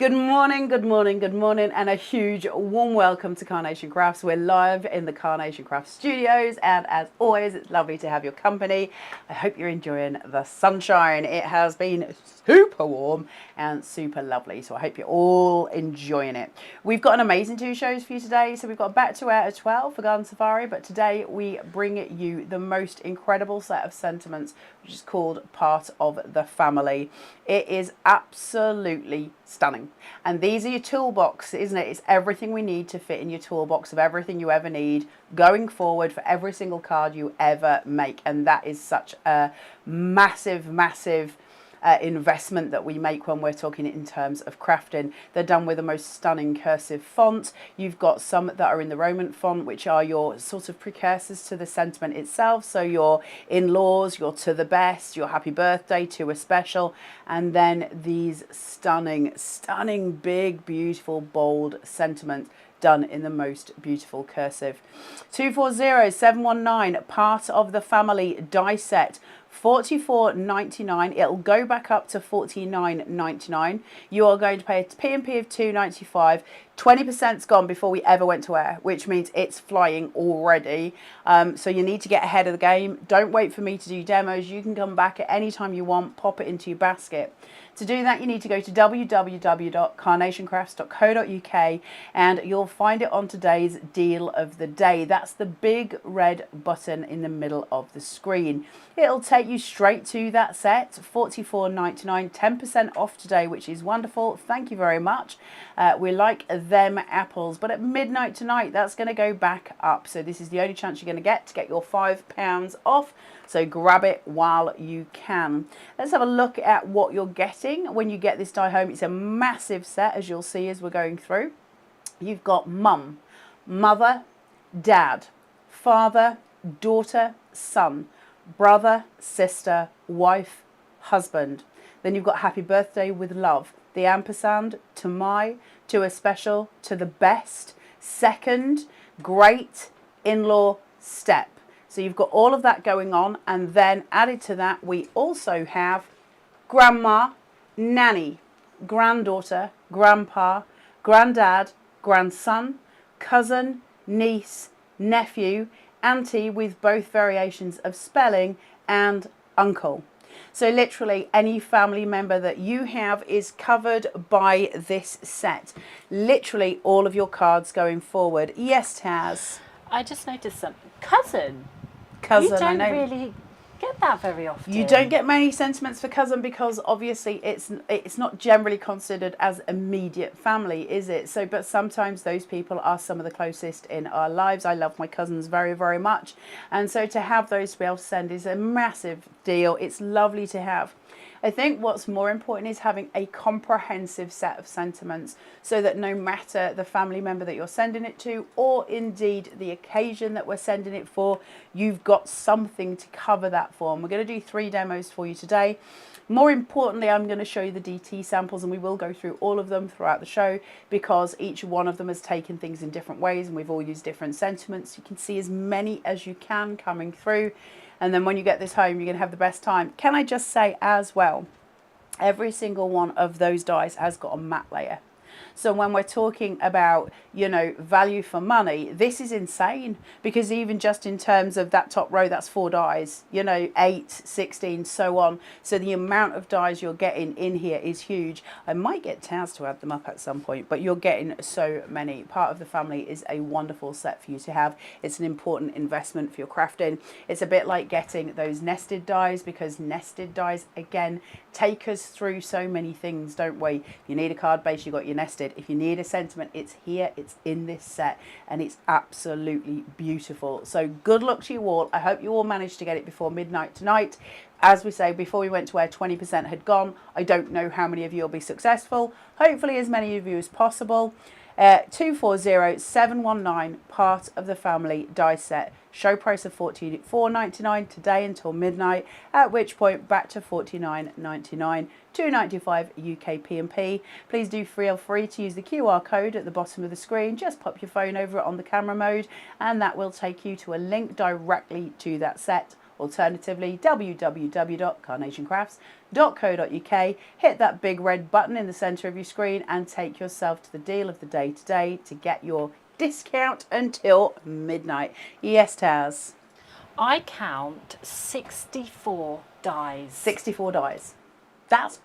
Good morning, good morning, good morning, and a huge warm welcome to Carnation Crafts. We're live in the Carnation Crafts studios, and as always, it's lovely to have your company. I hope you're enjoying the sunshine. It has been super warm and super lovely, so I hope you're all enjoying it. We've got an amazing 2 shows for you today. So we've got Back to Air at 12 for Garden Safari, but today we bring you the most incredible set of sentiments, which is called Part of the Family. It is absolutely stunning. And these are your toolbox, isn't it? It's everything we need to fit in your toolbox of everything you ever need going forward for every single card you ever make. And that is such a massive, massive investment that we make when we're talking in terms of crafting. They're done with the most stunning cursive font. You've got some that are in the Roman font, which are your sort of precursors to the sentiment itself. So your in-laws, your to the best, your happy birthday, to a special, and then these stunning, stunning, big, beautiful, bold sentiments done in the most beautiful cursive. 240719, Part of the Family die set. $44.99. It'll go back up to $49.99. You are going to pay a P&P of $2.95. 20%'s gone before we ever went to air, which means it's flying already. So you need to get ahead of the game. Don't wait for me to do demos. You can come back at any time you want, pop it into your basket. To do that, you need to go to www.carnationcrafts.co.uk and you'll find it on today's deal of the day. That's the big red button in the middle of the screen. It'll take you straight to that set, $44.99, 10% off today, which is wonderful. Thank you very much. We like them apples, but at midnight tonight, that's going to go back up. So this is the only chance you're going to get your £5 off. So grab it while you can. Let's have a look at what you're getting when you get this die home. It's a massive set, as you'll see as we're going through. You've got mum, mother, dad, father, daughter, son, brother, sister, wife, husband. Then you've got happy birthday with love, the ampersand, to my, to a special, to the best, second, great, in-law, step. So you've got all of that going on, and then added to that, we also have grandma, nanny, granddaughter, grandpa, granddad, grandson, cousin, niece, nephew, auntie with both variations of spelling, and uncle. So literally any family member that you have is covered by this set. Literally all of your cards going forward. Yes, Taz? I just noticed something. Cousin. Cousin, you don't I know. really get that very often. You don't get many sentiments for cousin because obviously it's not generally considered as immediate family, is it? So, but sometimes those people are some of the closest in our lives. I love my cousins very, very much. And so to have those to be able to send is a massive deal. It's lovely to have. I think what's more important is having a comprehensive set of sentiments so that no matter the family member that you're sending it to or indeed the occasion that we're sending it for, you've got something to cover that for. And we're going to do 3 demos for you today. More importantly, I'm going to show you the DT samples, and we will go through all of them throughout the show because each one of them has taken things in different ways and we've all used different sentiments. You can see as many as you can coming through. And then when you get this home, you're going to have the best time. Can I just say as well, every single one of those dies has got a matte layer. So when we're talking about, you know, value for money, this is insane because even just in terms of that top row, that's 4 dies, you know, 8, 16, so on. So the amount of dies you're getting in here is huge. I might get Taz to add them up at some point, but you're getting so many. Part of the family is a wonderful set for you to have. It's an important investment for your crafting. It's a bit like getting those nested dies because nested dies, again, take us through so many things, don't we? If you need a card base, you've got your nested. If you need a sentiment, it's here, it's in this set, and it's absolutely beautiful. So good luck to you all. I hope you all managed to get it before midnight tonight. As we say, before we went to air, 20% had gone. I don't know how many of you will be successful. Hopefully as many of you as possible. 240719, Part of the Family die set. Show price of $44.99 today until midnight, at which point back to $49.99, $2.95 UK P&P. Please do feel free to use the QR code at the bottom of the screen. Just pop your phone over it on the camera mode and that will take you to a link directly to that set Alternatively, www.carnationcrafts.co.uk. Hit that big red button in the centre of your screen and take yourself to the deal of the day today to get your discount until midnight. Yes, Taz. I count 64 dies. 64 dies. That's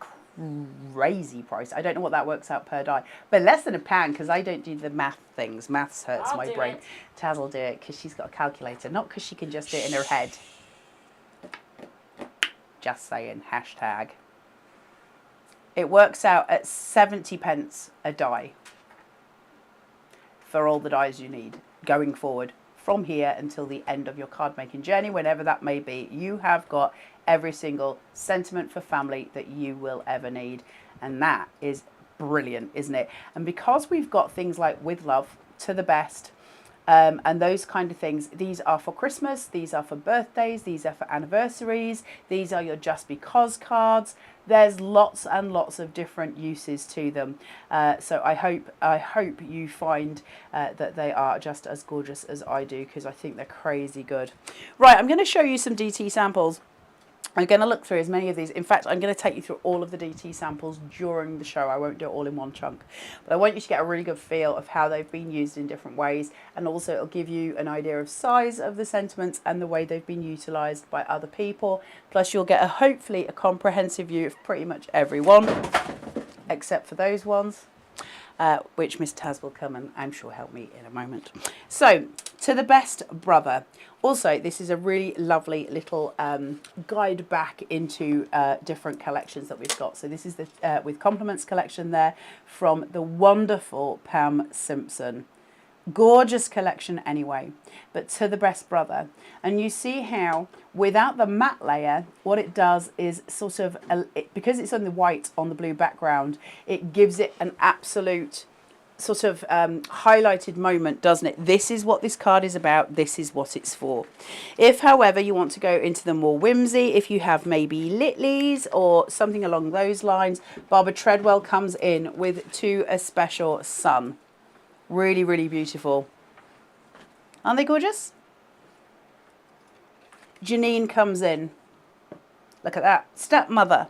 crazy price. I don't know what that works out per die, but less than £1 because I don't do the math things. Maths hurts my brain. Taz will do it because she's got a calculator, not because she can just do it in her head. Just saying. Hashtag. It works out at 70p a die for all the dies you need going forward from here until the end of your card making journey, whenever that may be. You have got every single sentiment for family that you will ever need, and that is brilliant, isn't it? And because we've got things like With Love, To the Best, and those kind of things, these are for Christmas, these are for birthdays, these are for anniversaries, these are your just because cards. There's lots and lots of different uses to them. So I hope you find that they are just as gorgeous as I do, because I think they're crazy good. Right, I'm going to show you some DT samples. I'm going to look through as many of these. In fact, I'm going to take you through all of the DT samples during the show. I won't do it all in one chunk. But I want you to get a really good feel of how they've been used in different ways. And also it'll give you an idea of size of the sentiments and the way they've been utilised by other people. Plus you'll get hopefully a comprehensive view of pretty much every one, except for those ones. Which Miss Taz will come and I'm sure help me in a moment. So, To the Best Brother. Also, this is a really lovely little guide back into different collections that we've got. So this is the With Compliments collection there from the wonderful Pam Simpson. Gorgeous collection anyway, but To the Best Brother. And you see how without the matte layer, what it does is sort of, because it's on the white on the blue background, it gives it an absolute sort of highlighted moment, doesn't it? This is what this card is about. This is what it's for. If, however, you want to go into the more whimsy, if you have maybe Litleys or something along those lines, Barbara Treadwell comes in with To a Special Son. Really, really beautiful. Aren't they gorgeous? Janine comes in. Look at that. Stepmother.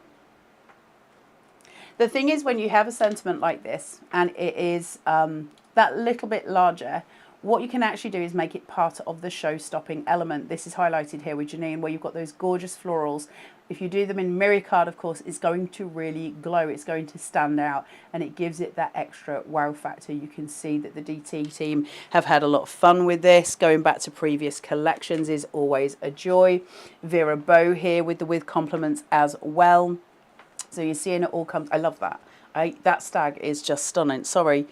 The thing is, when you have a sentiment like this, and it is that little bit larger, what you can actually do is make it part of the show-stopping element. This is highlighted here with Janine, where you've got those gorgeous florals. If you do them in mirror card, of course, it's going to really glow. It's going to stand out, and it gives it that extra wow factor. You can see that the DT team have had a lot of fun with this. Going back to previous collections is always a joy. Vera Bow here with the With Compliments as well. So you're seeing it all come. I love that. That stag is just stunning. Sorry.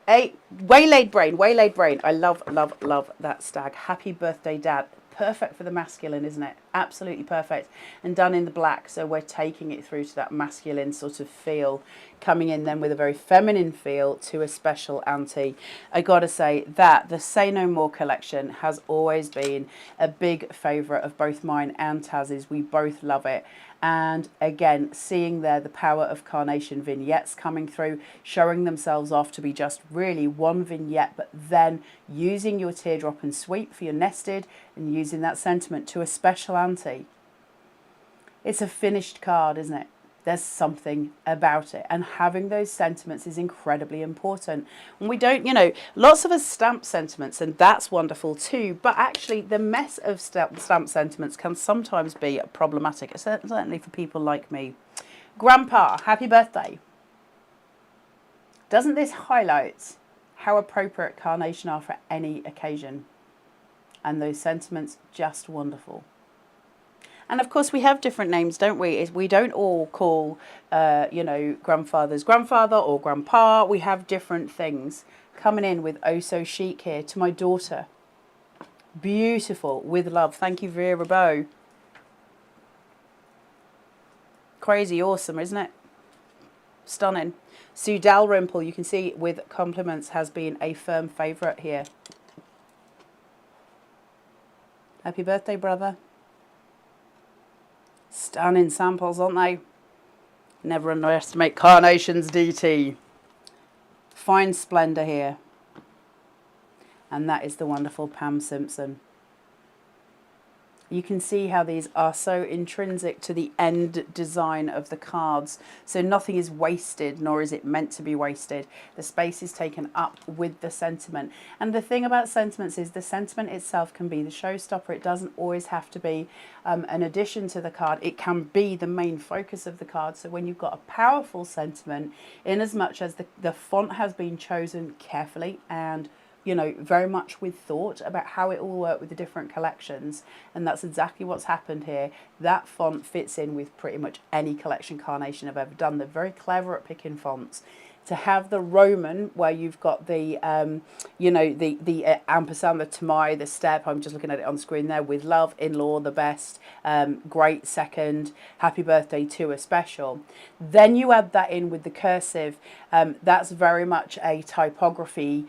Waylaid brain. I love, love, love that stag. Happy birthday, Dad. Perfect for the masculine, isn't it? Absolutely perfect. And done in the black, so we're taking it through to that masculine sort of feel, coming in then with a very feminine feel To a Special Auntie. I gotta say that the Say No More collection has always been a big favourite of both mine and Taz's. We both love it. And again, seeing there the power of Carnation vignettes coming through, showing themselves off to be just really one vignette, but then using your teardrop and sweep for your nested and using that sentiment To a Special Auntie. It's a finished card, isn't it? There's something about it, and having those sentiments is incredibly important. And we don't, you know, lots of us stamp sentiments, and that's wonderful too, but actually the mess of stamp sentiments can sometimes be problematic, certainly for people like me. Grandpa, happy birthday. Doesn't this highlight how appropriate Carnation are for any occasion? And those sentiments, just wonderful. And of course, we have different names, don't we? We don't all call, you know, grandfather's grandfather or grandpa. We have different things. Coming in with Oh So Chic here To My daughter. Beautiful. With love. Thank you, Vera Bow. Crazy awesome, isn't it? Stunning. Sue Dalrymple, you can see With Compliments has been a firm favourite here. Happy birthday, brother. Stunning samples, aren't they? Never underestimate Carnation's DT. Fine splendour here. And that is the wonderful Pam Simpson. You can see how these are so intrinsic to the end design of the cards. So nothing is wasted, nor is it meant to be wasted. The space is taken up with the sentiment. And the thing about sentiments is the sentiment itself can be the showstopper. It doesn't always have to be an addition to the card. It can be the main focus of the card. So when you've got a powerful sentiment, in as much as the font has been chosen carefully and very much with thought about how it will work with the different collections. And that's exactly what's happened here. That font fits in with pretty much any collection Carnation have ever done. They're very clever at picking fonts. To have the Roman, where you've got the, the ampersand, the tamai, the step, I'm just looking at it on screen there, with love, in-law, the best, great second, happy birthday to a special. Then you add that in with the cursive. That's very much a typography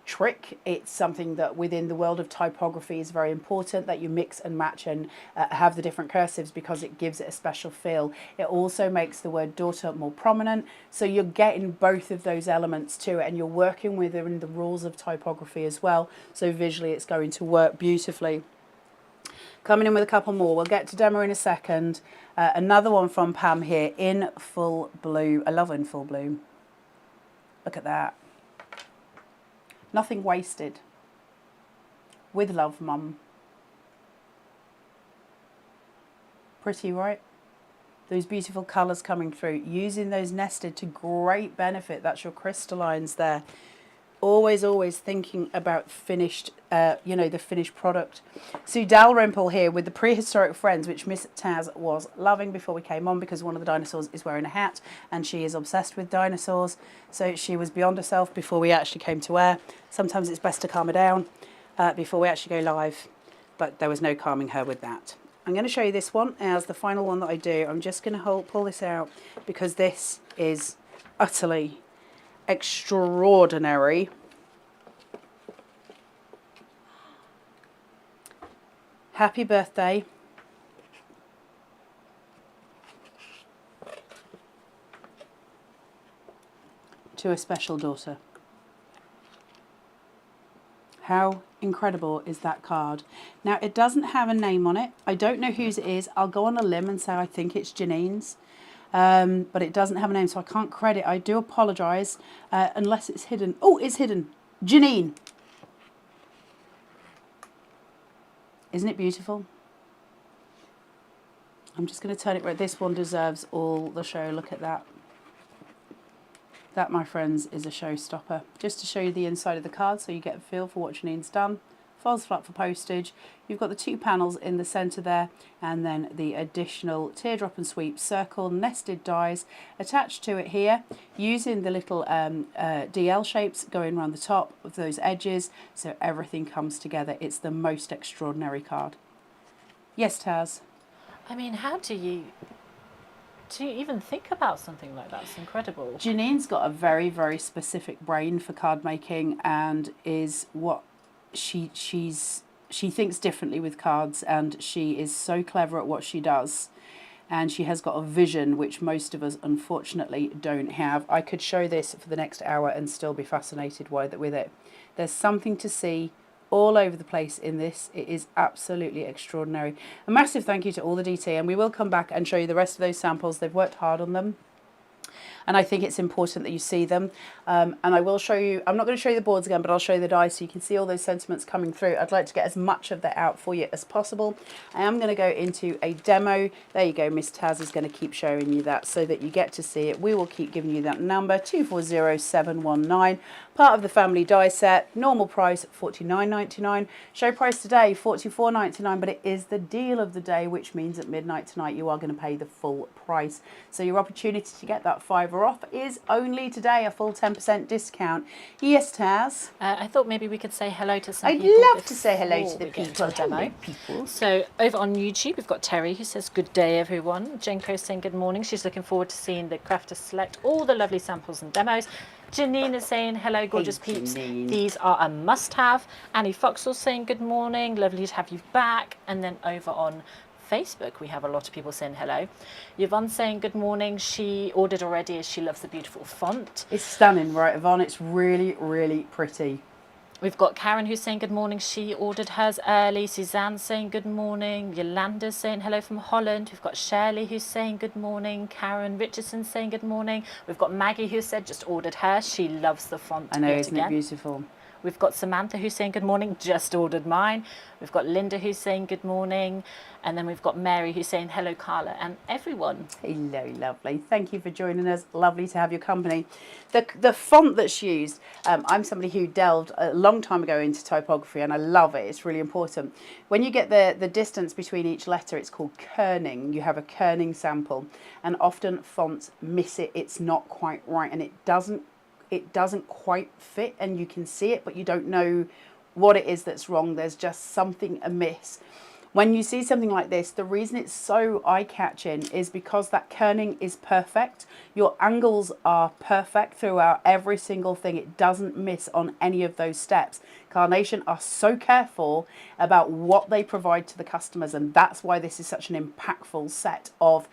trick. It's something that within the world of typography is very important, that you mix and match and have the different cursives, because it gives it a special feel. It also makes the word daughter more prominent, so you're getting both of those elements to it, and you're working within the rules of typography as well, so visually it's going to work beautifully. Coming in with a couple more. We'll get to demo in a second. Another one from Pam here, in full blue. I love in full blue. Look at that. Nothing wasted. With love, Mum. Pretty, right? Those beautiful colours coming through. Using those nested to great benefit. That's your crystallines there. Always, always thinking about finished, the finished product. Sue Dalrymple here with the Prehistoric Friends, which Miss Taz was loving before we came on, because one of the dinosaurs is wearing a hat and she is obsessed with dinosaurs. So she was beyond herself before we actually came to air. Sometimes it's best to calm her down before we actually go live, but there was no calming her with that. I'm going to show you this one as the final one that I do. I'm just going to pull this out because this is utterly extraordinary. Happy birthday to a special daughter. How incredible is that card? Now, it doesn't have a name on it. I don't know whose it is. I'll go on a limb and say I think it's Janine's. But it doesn't have a name, so I can't credit. I do apologise, unless it's hidden. Oh, it's hidden. Janine. Isn't it beautiful? I'm just going to turn it right. This one deserves all the show. Look at that. That, my friends, is a showstopper. Just to show you the inside of the card so you get a feel for what Janine's done. Falls flat for postage. You've got the two panels in the centre there, and then the additional teardrop and sweep circle nested dies attached to it here, using the little DL shapes going around the top of those edges, so everything comes together. It's the most extraordinary card. Yes, Taz? I mean, how do you even think about something like that? It's incredible. Janine's got a very, very specific brain for card making, and is what she thinks differently with cards, and she is so clever at what she does, and she has got a vision which most of us unfortunately don't have. I could show this for the next hour and still be fascinated with it. There's something to see all over the place in this. It is absolutely extraordinary. A massive thank you to all the DT, and we will come back and show you the rest of those samples. They've worked hard on them, and I think it's important that you see them. And I will show you, I'm not going to show you the boards again, but I'll show you the dice so you can see all those sentiments coming through. I'd like to get as much of that out for you as possible. I am going to go into a demo. There you go, Miss Taz is going to keep showing you that so that you get to see it. We will keep giving you that number, 240719. Part of the family die set, normal price $49.99. Show price today $44.99, but it is the deal of the day, which means at midnight tonight you are going to pay the full price. So your opportunity to get that $5 off is only today, a full 10% discount. Yes, Taz? I thought maybe we could say hello to some I'd people. love to say hello to the before we get people. into the demo. Hello, people. So over on YouTube, we've got Terry who says, good day, everyone. Jenko saying good morning. She's looking forward to seeing the crafters select all the lovely samples and demos. Janine is saying, hello, gorgeous peeps. Janine. These are a must-have. Annie Foxall saying good morning. Lovely to have you back. And then over on Facebook, we have a lot of people saying hello. Yvonne saying good morning. She ordered already as she loves the beautiful font. It's stunning, right, Yvonne? It's really, really pretty. We've got Karen who's saying good morning. She ordered hers early. Suzanne saying good morning. Yolanda's saying hello from Holland. We've got Shirley who's saying good morning. Karen Richardson saying good morning. We've got Maggie who said just ordered hers. She loves the font I know, yet isn't again. it beautiful? We've got Samantha who's saying good morning, just ordered mine. We've got Linda who's saying good morning. And then we've got Mary who's saying hello, Carla, and everyone. Hello, lovely. Thank you for joining us. Lovely to have your company. The font that's used, I'm somebody who delved a long time ago into typography and I love it. It's really important. When you get the distance between each letter, it's called kerning. You have a kerning sample and often fonts miss it. It's not quite right and it doesn't quite fit and you can see it, but you don't know what it is that's wrong. There's just something amiss. When you see something like this, the reason it's so eye-catching is because that kerning is perfect. Your angles are perfect throughout every single thing. It doesn't miss on any of those steps. Carnation are so careful about what they provide to the customers, and that's why this is such an impactful set of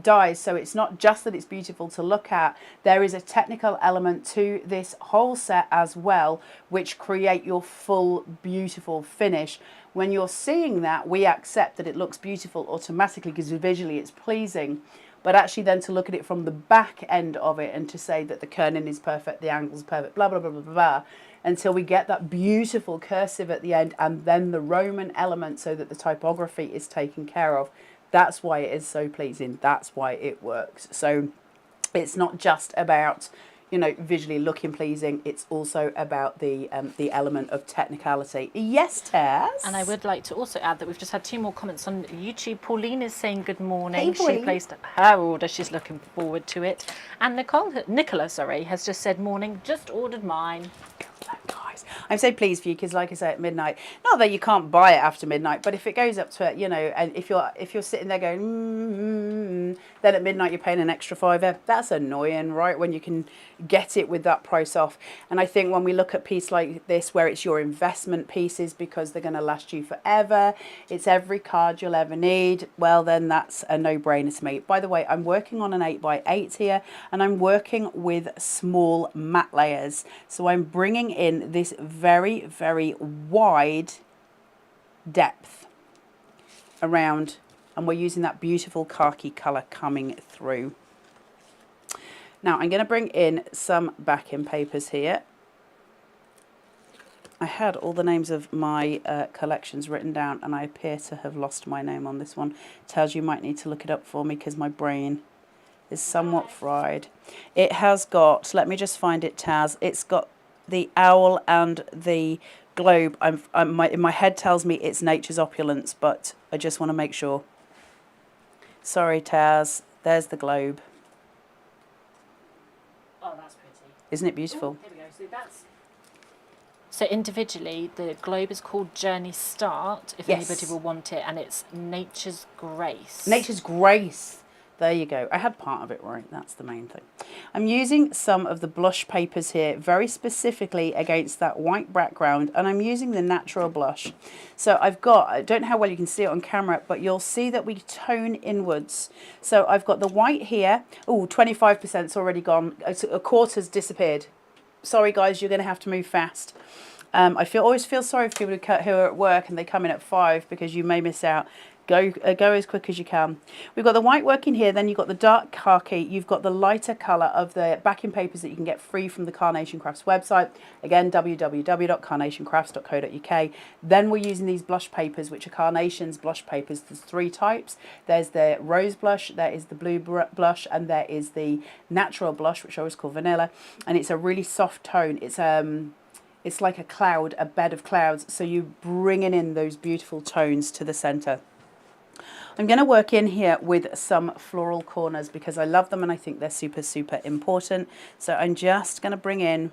dies. So it's not just that it's beautiful to look at, there is a technical element to this whole set as well, which create your full beautiful finish. When you're seeing that, we accept that it looks beautiful automatically because visually it's pleasing. But actually then to look at it from the back end of it and to say that the kerning is perfect, the angle's perfect, blah, blah, blah, blah, blah, until we get that beautiful cursive at the end and then the Roman element so that the typography is taken care of. That's why it is so pleasing. That's why it works. So it's not just about, you know, visually looking pleasing. It's also about the element of technicality. Yes, Tess? And I would like to also add that we've just had 2 more comments on YouTube. Pauline is saying good morning. Hey, she Pauline. placed her order. She's looking forward to it. And Nicola, has just said morning. Just ordered mine. Guys, I'm so pleased for you because, like I say, at midnight, not that you can't buy it after midnight, but if it goes up to, you know, and if you're sitting there going, then at midnight you're paying an extra £5. That's annoying, right? When you can get it with that price off. And I think when we look at piece like this, where it's your investment pieces because they're going to last you forever, it's every card you'll ever need. Well, then that's a no-brainer to me. By the way, I'm working on an 8x8 here, and I'm working with small matte layers. So I'm bringing in this very, very wide depth around, and we're using that beautiful khaki colour coming through. Now I'm going to bring in some backing papers here. I had all the names of my collections written down and I appear to have lost my name on this one. Tells you might need to look it up for me because my brain is somewhat fried. It has got, let me just find it, Taz. It's got the owl and the globe. My head tells me it's nature's opulence, but I just want to make sure. Sorry, Taz. There's the globe. Oh, that's pretty. Isn't it beautiful? Ooh, here we go. So individually, the globe is called Journey Start, if Yes. anybody will want it, and it's Nature's Grace. Nature's Grace. There you go. I had part of it right. That's the main thing. I'm using some of the blush papers here very specifically against that white background, and I'm using the natural blush. So I've got, I don't know how well you can see it on camera, but you'll see that we tone inwards. So I've got the white here. Oh, 25%'s already gone. A quarter's disappeared. Sorry guys, you're going to have to move fast. I always feel sorry for people who are at work and they come in at 5 because you may miss out. Go as quick as you can. We've got the white work in here, then you've got the dark khaki, you've got the lighter colour of the backing papers that you can get free from the Carnation Crafts website. Again, www.carnationcrafts.co.uk. Then we're using these blush papers, which are Carnation's blush papers. There's 3 types. There's the rose blush, there is the blue blush, and there is the natural blush, which I always call vanilla. And it's a really soft tone. It's like a cloud, a bed of clouds. So you're bringing in those beautiful tones to the centre. I'm going to work in here with some floral corners because I love them and I think they're super, super important. So I'm just going to bring in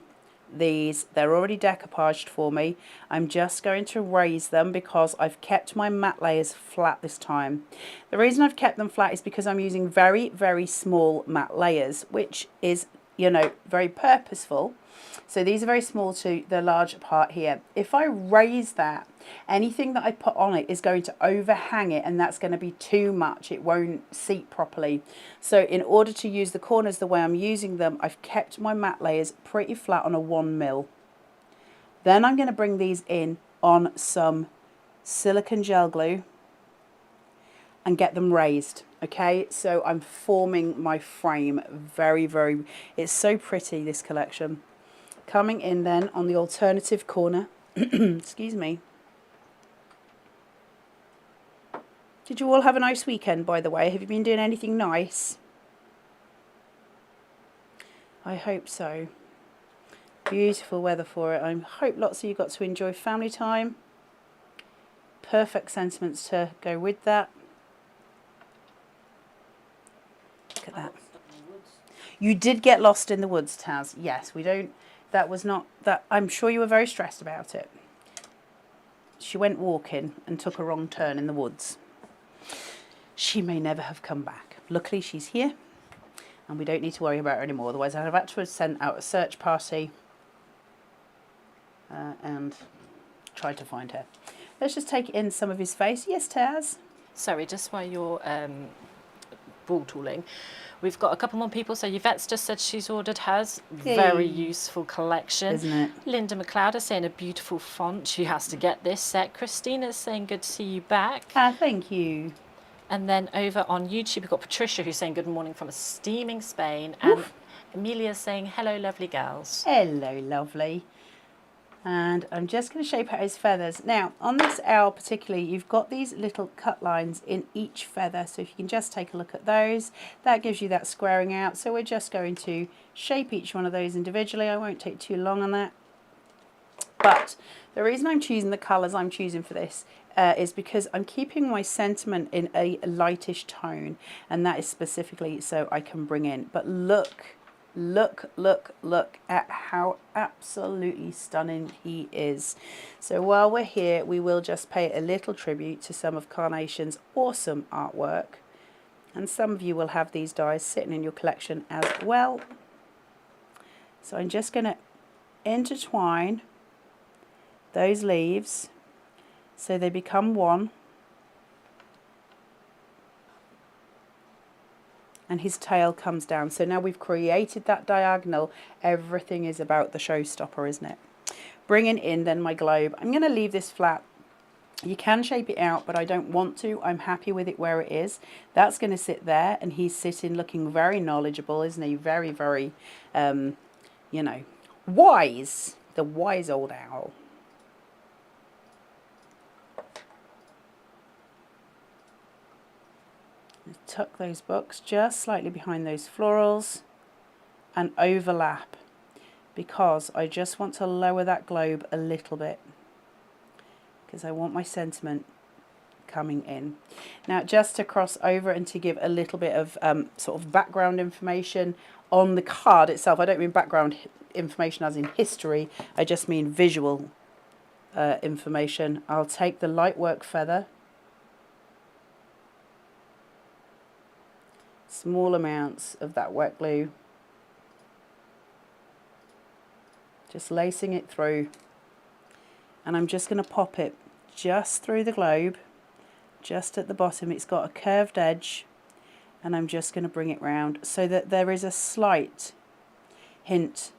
these. They're already decoupaged for me. I'm just going to raise them because I've kept my matte layers flat this time. The reason I've kept them flat is because I'm using very, very small matte layers, which is, you know, very purposeful. So these are very small to the large part here. If I raise that, anything that I put on it is going to overhang it and that's going to be too much. It won't seat properly. So in order to use the corners the way I'm using them, I've kept my matte layers pretty flat on a 1mm. Then I'm going to bring these in on some silicone gel glue and get them raised. Okay, so I'm forming my frame very, it's so pretty, this collection. Coming in then on the alternative corner, excuse me. Did you all have a nice weekend, by the way? Have you been doing anything nice? I hope so. Beautiful weather for it. I hope lots of you got to enjoy family time. Perfect sentiments to go with that. Look at that. You did get lost in the woods, Taz. Yes, we don't. That was not that. I'm sure you were very stressed about it. She went walking and took a wrong turn in the woods. She may never have come back. Luckily, she's here, and we don't need to worry about her anymore. Otherwise, I'd have had to have sent out a search party and try to find her. Let's just take in some of his face. Yes, Taz. Sorry, just while you're ball tooling, we've got a couple more people. So Yvette's just said she's ordered hers. Very useful collection. Isn't it? Linda McLeod is saying a beautiful font. She has to get this set. Christina's saying good to see you back. Thank you. And then over on YouTube, we've got Patricia who's saying good morning from a steaming Spain. And Oof. Amelia's saying hello, lovely girls. Hello, lovely. And I'm just going to shape out his feathers. Now, on this owl particularly, you've got these little cut lines in each feather. So if you can just take a look at those, that gives you that squaring out. So we're just going to shape each one of those individually. I won't take too long on that. But the reason I'm choosing the colours I'm choosing for this is because I'm keeping my sentiment in a lightish tone. And that is specifically so I can bring in. But look at how absolutely stunning he is. So while we're here, we will just pay a little tribute to some of Carnation's awesome artwork. And some of you will have these dies sitting in your collection as well. So I'm just going to intertwine those leaves so they become one. And his tail comes down. So now we've created that diagonal. Everything is about the showstopper, isn't it? Bringing in then my globe. I'm going to leave this flat. You can shape it out, but I don't want to. I'm happy with it where it is. That's going to sit there, and he's sitting looking very knowledgeable, isn't he? Very, you know, wise. The wise old owl. Tuck those books just slightly behind those florals and overlap, because I just want to lower that globe a little bit because I want my sentiment coming in. Now, just to cross over and to give a little bit of sort of background information on the card itself. I don't mean background information as in history, I just mean visual information. I'll take the lightwork feather, small amounts of that wet glue, just lacing it through, and I'm just going to pop it just through the globe, just at the bottom. It's got a curved edge, and I'm just going to bring it round so that there is a slight hint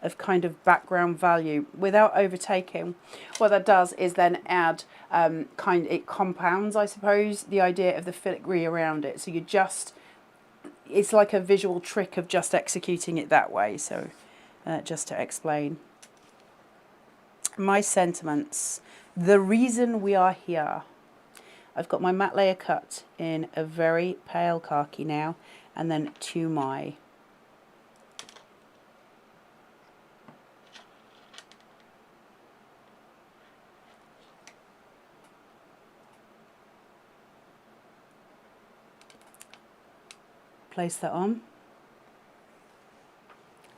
of kind of background value without overtaking. What that does is then add it compounds, I suppose, the idea of the filigree around it. So you just, it's like a visual trick of just executing it that way. So just to explain my sentiments, the reason we are here. I've got my matte layer cut in a very pale khaki now, and then to my place that on,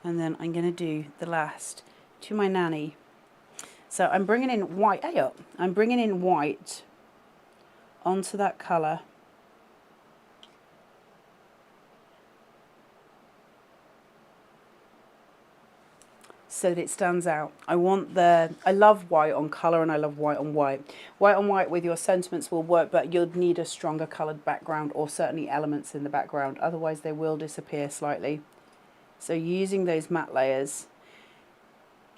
and then I'm going to do the last to my nanny. So I'm bringing in white. Hey up! I'm bringing in white onto that colour, so that it stands out. I love white on colour, and I love white on white. White on white with your sentiments will work, but you'll need a stronger coloured background, or certainly elements in the background, otherwise they will disappear slightly. So using those matte layers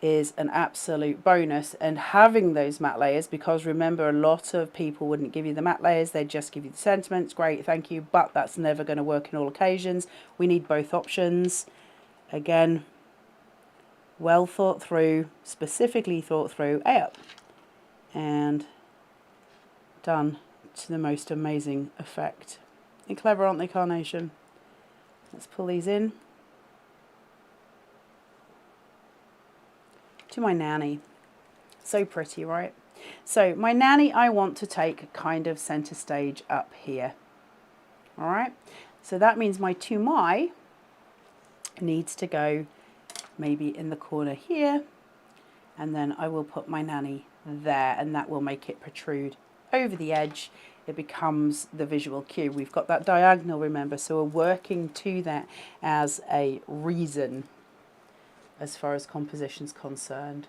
is an absolute bonus. And having those matte layers, because remember, a lot of people wouldn't give you the matte layers, they'd just give you the sentiments. Great, thank you, but that's never going to work in all occasions. We need both options. Again, well thought through, specifically thought through, up and done to the most amazing effect. And clever, aren't they, Carnation? Let's pull these in. To my nanny. So pretty, right? So my nanny, I want to take kind of center stage up here. All right. So that means my to my needs to go maybe in the corner here. And then I will put my nanny there, and that will make it protrude over the edge. It becomes the visual cue. We've got that diagonal, remember, so we're working to that as a reason as far as composition's concerned.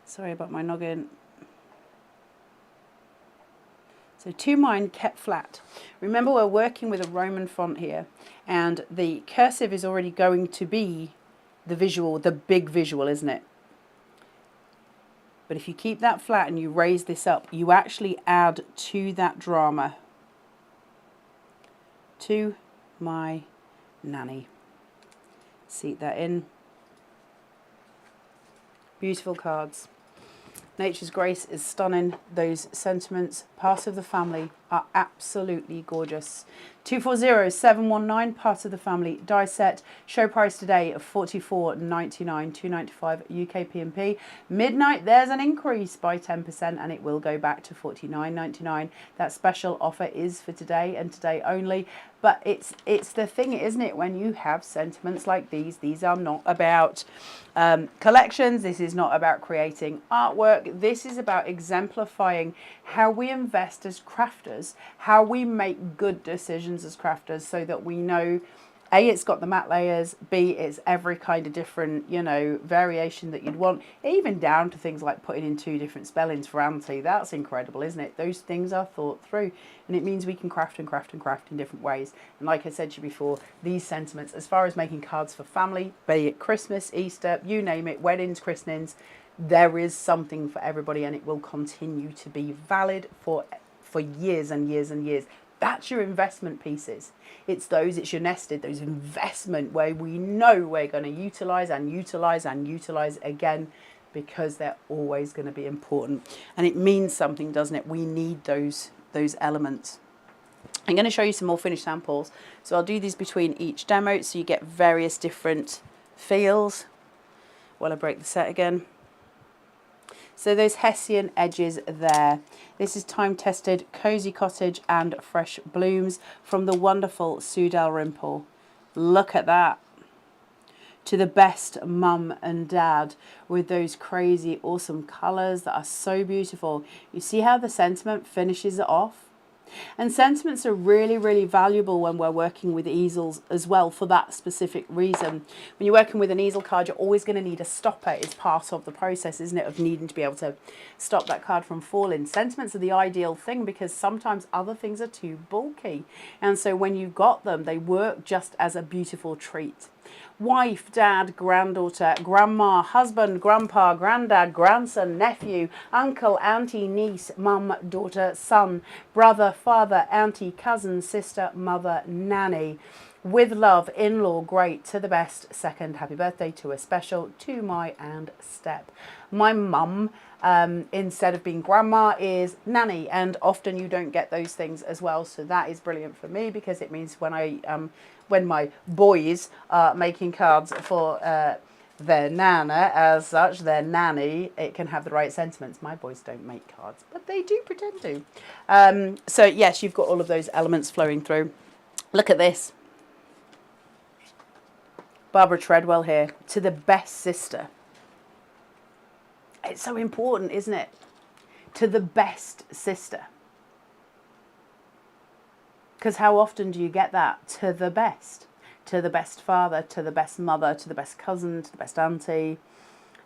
Sorry about my noggin. So to mine kept flat. Remember, we're working with a Roman font here, and the cursive is already going to be the visual, the big visual, isn't it? But if you keep that flat and you raise this up, you actually add to that drama. To my nanny. Seat that in. Beautiful cards. Nature's Grace is stunning. Those sentiments, part of the family, are absolutely gorgeous. 240719, part of the family die set. Show price today of $44.99, $2.95 UK P&P. Midnight, there's an increase by 10%, and it will go back to $49.99. That special offer is for today and today only. But it's the thing, isn't it, when you have sentiments like these are not about collections. This is not about creating artwork. This is about exemplifying how we invest as crafters, how we make good decisions as crafters, so that we know, A, it's got the matte layers, B, it's every kind of different, you know, variation that you'd want, even down to things like putting in 2 different spellings for auntie. That's incredible, isn't it? Those things are thought through, and it means we can craft and craft and craft in different ways. And like I said to you before, these sentiments, as far as making cards for family, be it Christmas, Easter, you name it, weddings, christenings, there is something for everybody, and it will continue to be valid for years and years and years. That's your investment pieces. It's your nested, those investment where we know we're going to utilize and utilize and utilize again, because they're always going to be important. And it means something, doesn't it? We need those elements. I'm going to show you some more finished samples. So I'll do these between each demo so you get various different feels while I break the set again. So those Hessian edges there. This is time-tested Cozy Cottage and Fresh Blooms from the wonderful Sue Dalrymple. Look at that. To the best mum and dad, with those crazy awesome colours that are so beautiful. You see how the sentiment finishes it off? And sentiments are really, really valuable when we're working with easels as well, for that specific reason. When you're working with an easel card, you're always going to need a stopper. It's part of the process, isn't it, of needing to be able to stop that card from falling. Sentiments are the ideal thing, because sometimes other things are too bulky. And so when you got them, they work just as a beautiful treat. Wife, dad, granddaughter, grandma, husband, grandpa, granddad, grandson, nephew, uncle, auntie, niece, mum, daughter, son, brother, father, auntie, cousin, sister, mother, nanny. With love, in-law, great, to the best, second, happy birthday to a special, to my and step. My mum, instead of being grandma, is nanny, and often you don't get those things as well. So that is brilliant for me, because it means when my boys are making cards for their nana, as such, their nanny, it can have the right sentiments. My boys don't make cards, but they do pretend to. So yes, you've got all of those elements flowing through. Look at this. Barbara Treadwell here, to the best sister. It's so important, isn't it? To the best sister. Because how often do you get that? To the best. To the best father, to the best mother, to the best cousin, to the best auntie.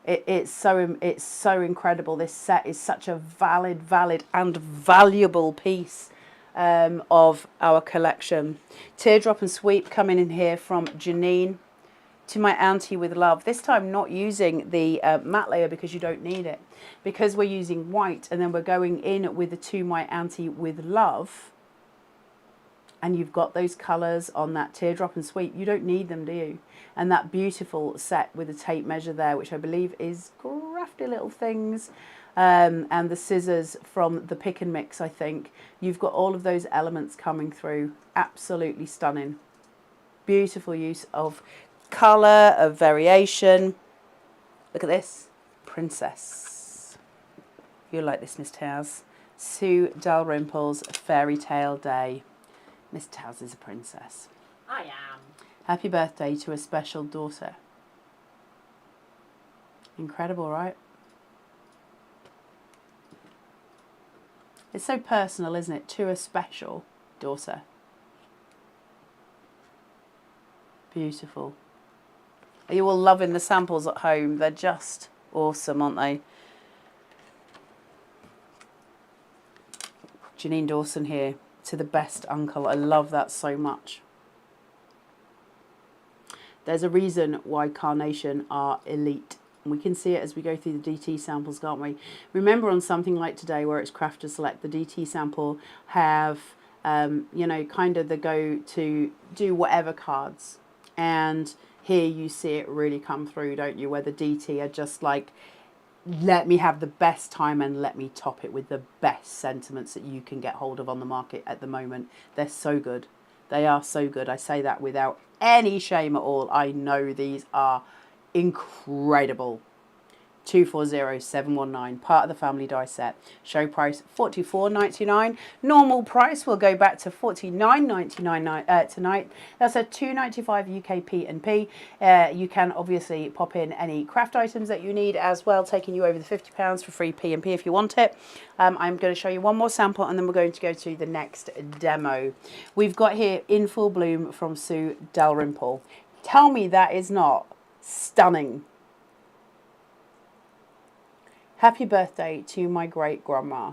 It's so incredible. This set is such a valid and valuable piece of our collection. Teardrop and Sweep coming in here from Janine. To my auntie with love. This time not using the matte layer because you don't need it. Because we're using white and then we're going in with the To My Auntie with Love. And you've got those colours on that Teardrop and Sweep. You don't need them, do you? And that beautiful set with the tape measure there, which I believe is crafty little things. And the scissors from the Pick and Mix, I think. You've got all of those elements coming through. Absolutely stunning. Beautiful use of colour, of variation. Look at this. Princess. You like this, Miss Taz. Sue Dalrymple's Fairy Tale Day. Miss Taz is a princess. I am. Happy birthday to a special daughter. Incredible, right? It's so personal, isn't it? To a special daughter. Beautiful. Are you all loving the samples at home? They're just awesome, aren't they? Janine Dawson here. To the best uncle. I love that so much. There's a reason why Carnation are elite. We can see it as we go through the DT samples, can't we? Remember on something like today where it's craft to select, the DT sample have, you know, kind of the go to do whatever cards. And here you see it really come through, don't you? Where the DT are just like, let me have the best time and let me top it with the best sentiments that you can get hold of on the market at the moment. They're so good. They are so good. I say that without any shame at all. I know these are incredible. 240719, part of the family die set. Show price $44.99. Normal price will go back to $49.99 tonight. That's a $2.95 UK P&P. You can obviously pop in any craft items that you need as well, taking you over the £50 for free P&P if you want it. I'm going to show you one more sample and then we're going to go to the next demo. We've got here In Full Bloom from Sue Dalrymple. Tell me that is not stunning. Happy birthday to my great-grandma.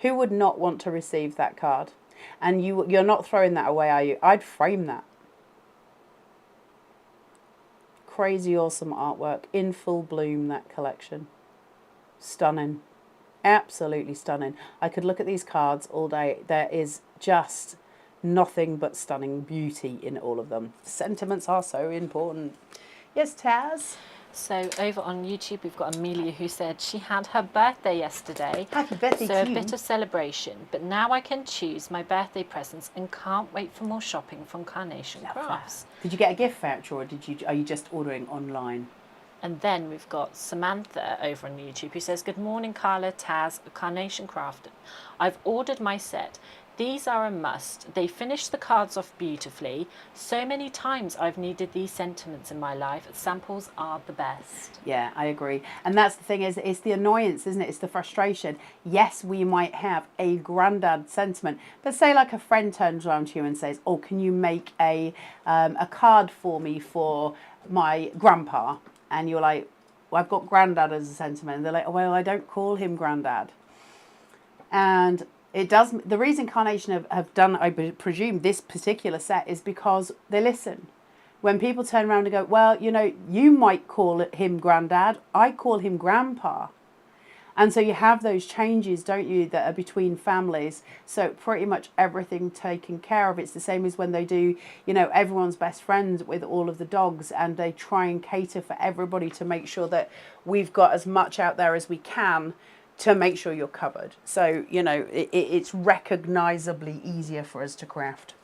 Who would not want to receive that card? And you're not throwing that away, are you? I'd frame that. Crazy awesome artwork. In Full Bloom, that collection. Stunning. Absolutely stunning. I could look at these cards all day. There is just nothing but stunning beauty in all of them. Sentiments are so important. Yes, Taz? So over on YouTube, we've got Amelia who said she had her birthday yesterday. Happy birthday so to you. a bit of celebration. But now I can choose my birthday presents and can't wait for more shopping from Carnation Crafts. Did you get a gift voucher or are you just ordering online? And then we've got Samantha over on YouTube who says, good morning, Carla, Taz, Carnation Craft. I've ordered my set. These are a must. They finish the cards off beautifully. So many times I've needed these sentiments in my life. Samples are the best. Yeah, I agree. And that's the thing is, it's the annoyance, isn't it? It's the frustration. Yes, we might have a granddad sentiment, but say like a friend turns around to you and says, oh, can you make a card for me for my grandpa? And you're like, well, I've got granddad as a sentiment. And they're like, oh, well, I don't call him granddad. And it does. The reason Carnation have done, I presume, this particular set is because they listen. When people turn around and go, well, you know, you might call him granddad, I call him grandpa. And so you have those changes, don't you, that are between families. So pretty much everything taken care of. It's the same as when they do, you know, everyone's best friend with all of the dogs, and they try and cater for everybody to make sure that we've got as much out there as we can to make sure you're covered. So, you know, it's recognisably easier for us to craft.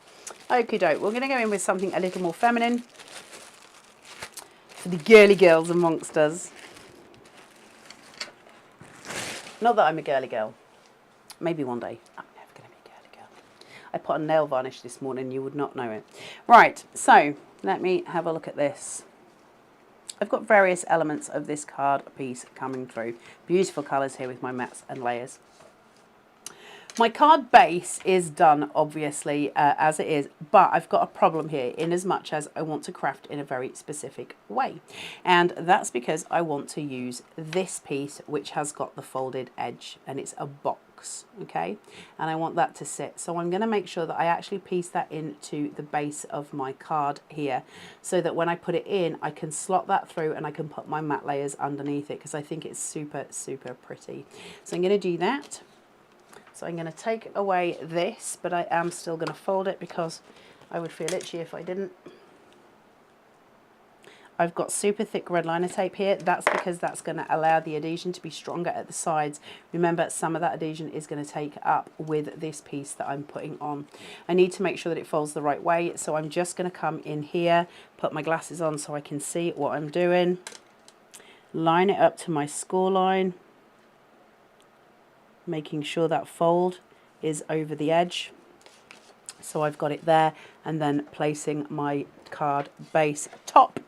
Okie doke, we're going to go in with something a little more feminine for the girly girls amongst us. Not that I'm a girly girl. Maybe one day. I'm never going to be a girly girl. I put on nail varnish this morning, you would not know it. Right, so let me have a look at this. I've got various elements of this card piece coming through. Beautiful colours here with my mats and layers. My card base is done, obviously, as it is, but I've got a problem here in as much as I want to craft in a very specific way. And that's because I want to use this piece, which has got the folded edge, and it's a box. box, okay? And I want that to sit. So I'm going to make sure that I actually piece that into the base of my card here, so that when I put it in, I can slot that through and I can put my matte layers underneath it, because I think it's super, super pretty. So I'm going to do that. So I'm going to take away this, but I am still going to fold it because I would feel itchy if I didn't. I've got super thick red liner tape here. That's because that's going to allow the adhesion to be stronger at the sides. Remember, some of that adhesion is going to take up with this piece that I'm putting on. I need to make sure that it folds the right way, so I'm just going to come in here, put my glasses on so I can see what I'm doing, line it up to my score line, making sure that fold is over the edge. So I've got it there, and then placing my card base top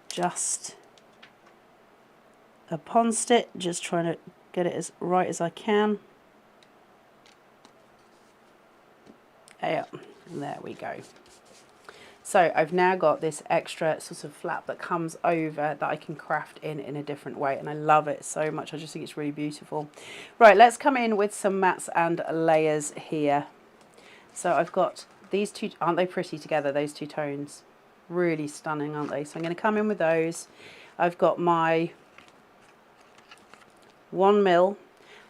just upon it, just trying to get it as right as I can. There we go. So I've now got this extra sort of flap that comes over that I can craft in a different way, and I love it so much. I just think it's really beautiful. Right, let's come in with some mats and layers here. So I've got these two, aren't they pretty together, those two tones? Really stunning, aren't they? So I'm going to come in with those. I've got my 1mm.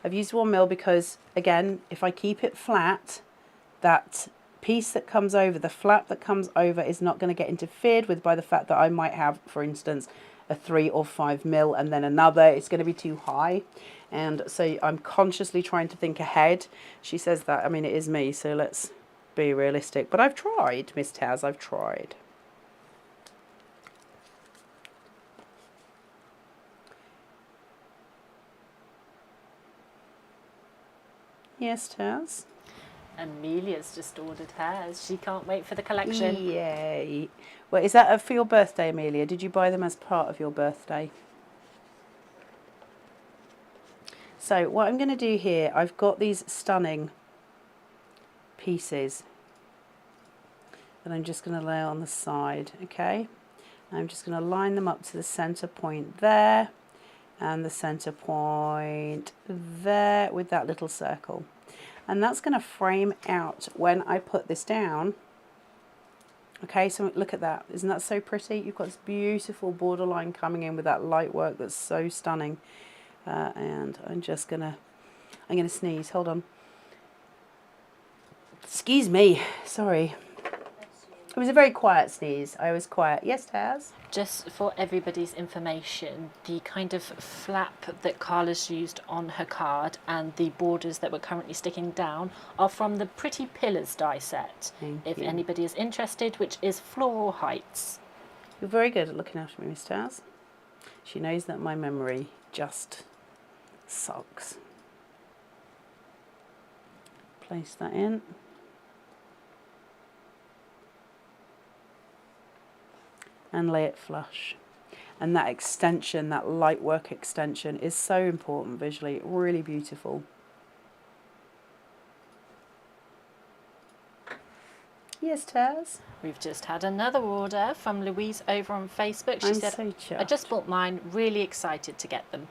I've used 1mm because, again, if I keep it flat, that piece that comes over, the flap that comes over, is not going to get interfered with by the fact that I might have, for instance, a 3 or 5mm and then another. It's going to be too high. And so I'm consciously trying to think ahead. She says that, I mean, it is me, so let's be realistic. But I've tried, Miss Taz, I've tried. Yes, Taz? Amelia's just ordered hers. She can't wait for the collection. Yay. Well, is that for your birthday, Amelia? Did you buy them as part of your birthday? So what I'm going to do here, I've got these stunning pieces that I'm just going to lay on the side, okay? I'm just going to line them up to the center point there and the center point there with that little circle. And that's going to frame out when I put this down. Okay, so look at that. Isn't that so pretty? You've got this beautiful borderline coming in with that light work that's so stunning. And I'm going to sneeze. Hold on. Excuse me. Sorry. It was a very quiet sneeze. I was quiet. Yes, Taz? Just for everybody's information, the kind of flap that Carla's used on her card and the borders that we're currently sticking down are from the Pretty Pillars die set. If anybody is interested, which is Floral Heights. You're very good at looking after me, Miss Taz. She knows that my memory just sucks. Place that in. And lay it flush. And that extension, that light work extension, is so important visually, really beautiful. Yes, Taz? We've just had another order from Louise over on Facebook. She said, so chuffed. I just bought mine, really excited to get them.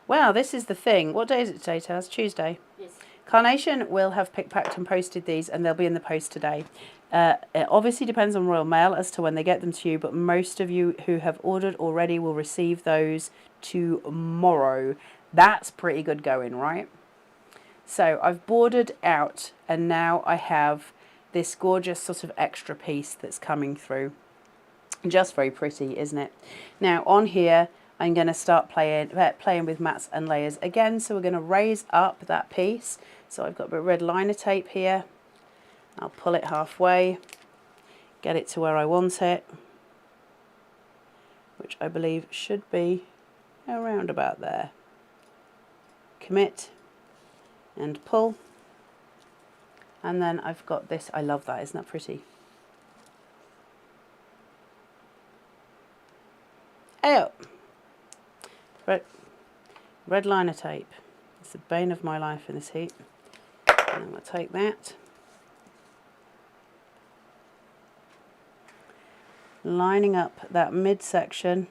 Wow, this is the thing. What day is it today, Taz? Tuesday? Yes. Carnation will have picked, packed and posted these, and they'll be in the post today. It obviously depends on Royal Mail as to when they get them to you, but most of you who have ordered already will receive those tomorrow. That's pretty good going, right? So I've bordered out, and now I have this gorgeous sort of extra piece that's coming through. Just very pretty, isn't it? Now on here, I'm going to start playing with mats and layers again. So we're going to raise up that piece. So I've got a bit of red liner tape here. I'll pull it halfway, get it to where I want it, which I believe should be around about there. Commit and pull. And then I've got this. I love that. Isn't that pretty? Oh, red liner tape. It's the bane of my life in this heat. And I'm going to take that. Lining up that midsection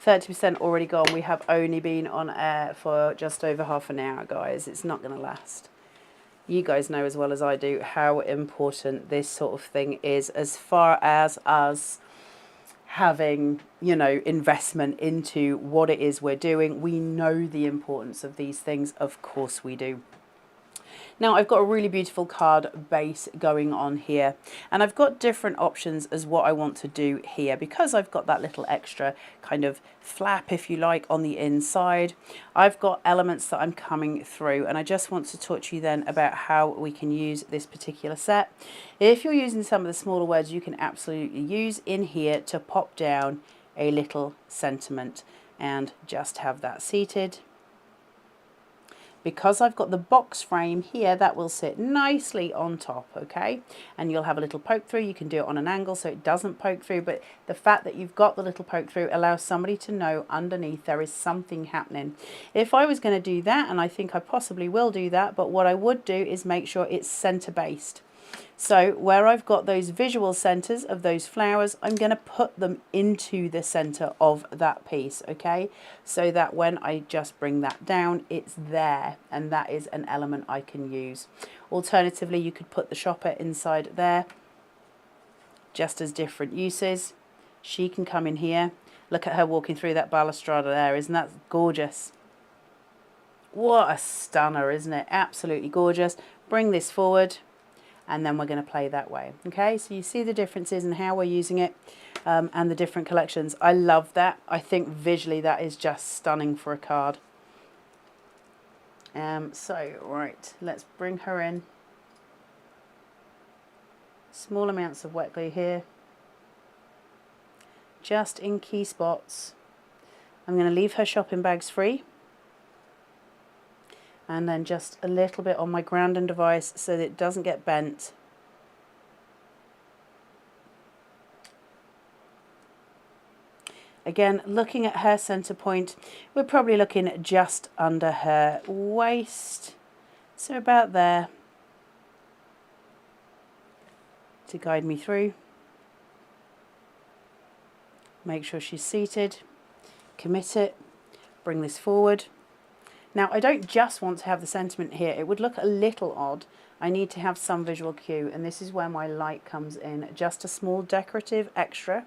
30% already gone. We have only been on air for just over half an hour, guys. It's not going to last. You guys know as well as I do how important this sort of thing is as far as us having, you know, investment into what it is we're doing. We know the importance of these things. Of course we do. Now I've got a really beautiful card base going on here, and I've got different options as what I want to do here because I've got that little extra kind of flap, if you like, on the inside. I've got elements that I'm coming through, and I just want to talk to you then about how we can use this particular set. If you're using some of the smaller words, you can absolutely use in here to pop down a little sentiment and just have that seated. Because I've got the box frame here, that will sit nicely on top, okay? And you'll have a little poke through. You can do it on an angle so it doesn't poke through, but the fact that you've got the little poke through allows somebody to know underneath there is something happening. If I was going to do that, and I think I possibly will do that, but what I would do is make sure it's center based. So where I've got those visual centers of those flowers, I'm going to put them into the center of that piece, okay? So that when I just bring that down, it's there, and that is an element I can use. Alternatively, you could put the shopper inside there, just as different uses. She can come in here. Look at her walking through that balustrade there. Isn't that gorgeous? What a stunner, isn't it? Absolutely gorgeous. Bring this forward. And then we're going to play that way. Okay, so you see the differences in how we're using it and the different collections. I love that. I think visually that is just stunning for a card. So, right, let's bring her in. Small amounts of wet glue here. Just in key spots. I'm going to leave her shopping bags free. And then just a little bit on my grounding device so that it doesn't get bent. Again, looking at her center point, we're probably looking just under her waist. So about there to guide me through. Make sure she's seated. Commit it. Bring this forward. Now, I don't just want to have the sentiment here. It would look a little odd. I need to have some visual cue, and this is where my light comes in. Just a small decorative extra.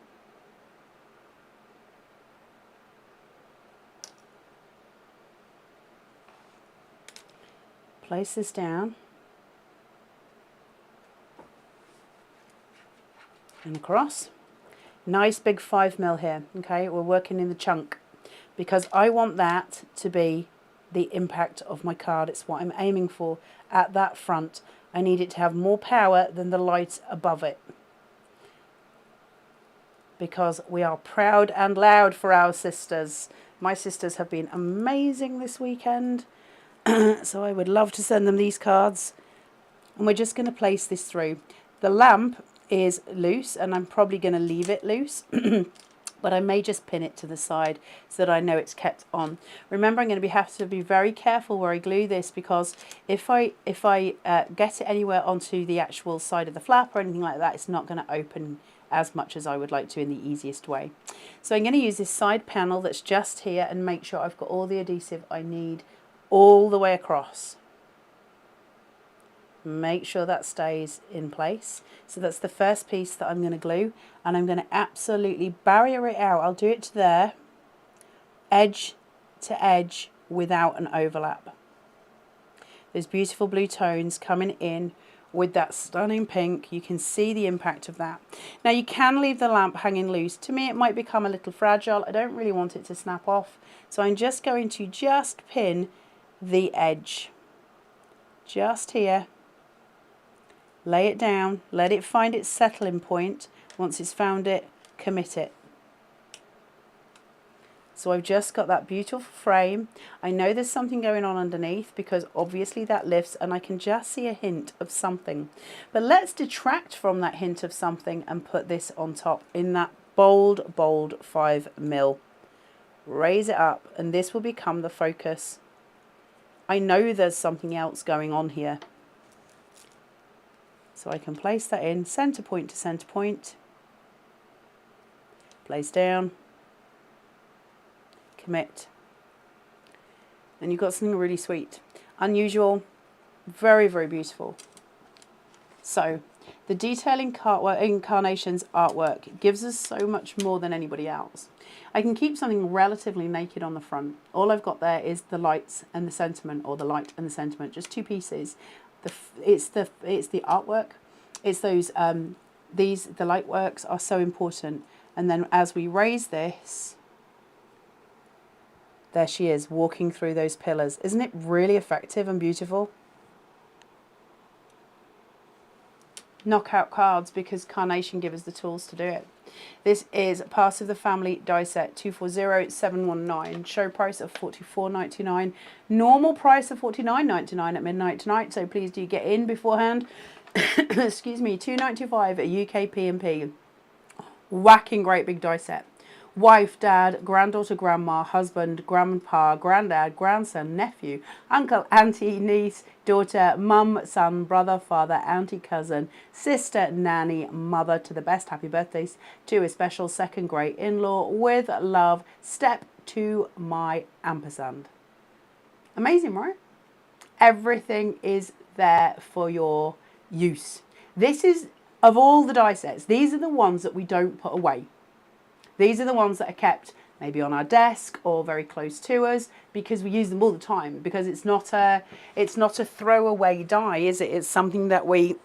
Place this down. And across. Nice big 5mm here, okay? We're working in the chunk because I want that to be the impact of my card. It's what I'm aiming for at that front. I need it to have more power than the light above it because we are proud and loud for our sisters. My sisters have been amazing this weekend, so I would love to send them these cards. And we're just going to place this through. The lamp is loose and I'm probably going to leave it loose. But I may just pin it to the side so that I know it's kept on. Remember, I'm going to have to be very careful where I glue this because if I get it anywhere onto the actual side of the flap or anything like that, it's not going to open as much as I would like to in the easiest way. So I'm going to use this side panel that's just here and make sure I've got all the adhesive I need all the way across. Make sure that stays in place. So that's the first piece that I'm going to glue, and I'm going to absolutely barrier it out. I'll do it to there, edge to edge without an overlap. There's beautiful blue tones coming in with that stunning pink. You can see the impact of that. Now you can leave the lamp hanging loose. To me it might become a little fragile. I don't really want it to snap off. So I'm just going to just pin the edge. Just here. Lay it down, let it find its settling point. Once it's found it, commit it. So I've just got that beautiful frame. I know there's something going on underneath because obviously that lifts and I can just see a hint of something. But let's detract from that hint of something and put this on top in that bold, bold 5mm. Raise it up and this will become the focus. I know there's something else going on here. So I can place that in, centre point to centre point, place down, commit. And you've got something really sweet, unusual, very, very beautiful. So the detailing in Carnation's artwork gives us so much more than anybody else. I can keep something relatively naked on the front. All I've got there is the lights and the sentiment, or the light and the sentiment, just two pieces. It's the artwork. It's those the light works are so important. And then as we raise this, there she is walking through those pillars. Isn't it really effective and beautiful? Knockout cards, because Carnation give us the tools to do it. This is part of the family die set 240719. Show price of $44.99. Normal price of $49.99 at midnight tonight. So please do get in beforehand. Excuse me. $2.95 at UK P&P. Whacking great big die set. Wife, dad, granddaughter, grandma, husband, grandpa, granddad, grandson, nephew, uncle, auntie, niece, daughter, mum, son, brother, father, auntie, cousin, sister, nanny, mother, to the best happy birthdays to a special second great in-law, with love, step to my ampersand. Amazing, right? Everything is there for your use. This is, of all the die sets, these are the ones that we don't put away. These are the ones that are kept maybe on our desk or very close to us, because we use them all the time, because it's not a throwaway die, is it? It's something that we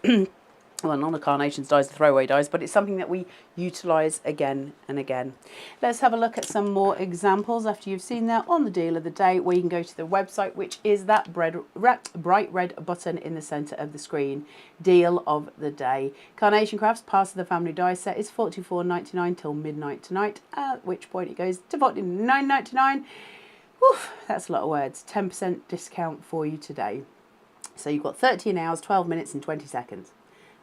well, none of Carnation's dies are throwaway dies, but it's something that we utilise again and again. Let's have a look at some more examples after you've seen that on the deal of the day, where you can go to the website, which is that bright red button in the centre of the screen. Deal of the day. Carnation Crafts, part of the family die set, is $44.99 till midnight tonight, at which point it goes to $49.99. That's a lot of words. 10% discount for you today. So you've got 13 hours, 12 minutes and 20 seconds.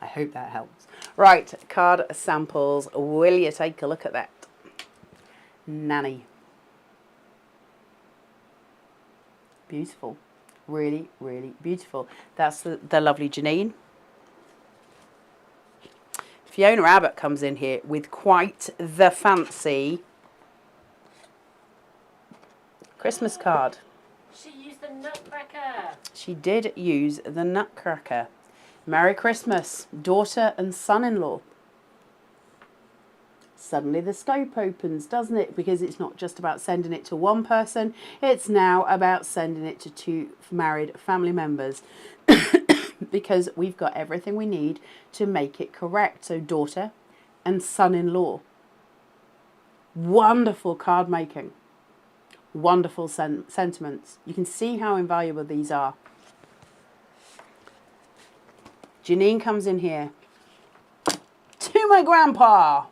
I hope that helps. Right, card samples. Will you take a look at that? Nanny. Beautiful. Really, really beautiful. That's the lovely Janine. Fiona Abbott comes in here with quite the fancy Christmas card. She used the nutcracker. She did use the nutcracker. Merry Christmas, daughter and son-in-law. Suddenly the scope opens, doesn't it? Because it's not just about sending it to one person. It's now about sending it to two married family members. Because we've got everything we need to make it correct. So daughter and son-in-law. Wonderful card making. Wonderful sentiments. You can see how invaluable these are. Janine comes in here. To my grandpa.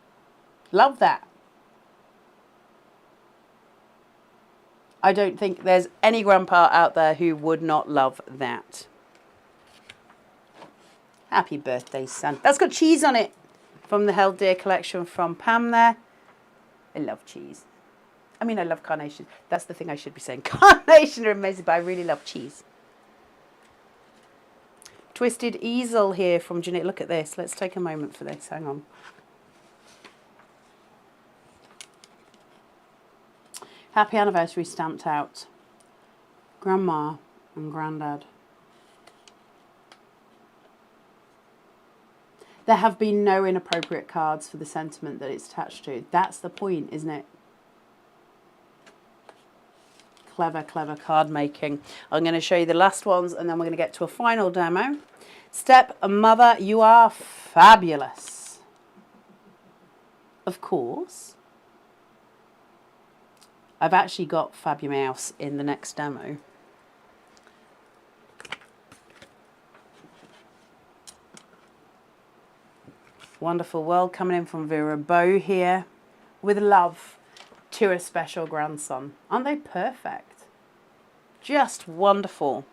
Love that. I don't think there's any grandpa out there who would not love that. Happy birthday, son. That's got cheese on it. From the Held Dear collection from Pam there. I love cheese. I mean, I love carnation. That's the thing I should be saying. Carnation are amazing, but I really love cheese. Twisted easel here from Jeanette. Look at this. Let's take a moment for this. Hang on. Happy anniversary stamped out. Grandma and Grandad. There have been no inappropriate cards for the sentiment that it's attached to. That's the point, isn't it? Clever, clever card making. I'm going to show you the last ones and then we're going to get to a final demo. Stepmother, you are fabulous. Of course. I've actually got Fabu Mouse in the next demo. Wonderful world coming in from Vera Bow here. With love to a special grandson. Aren't they perfect? Just wonderful.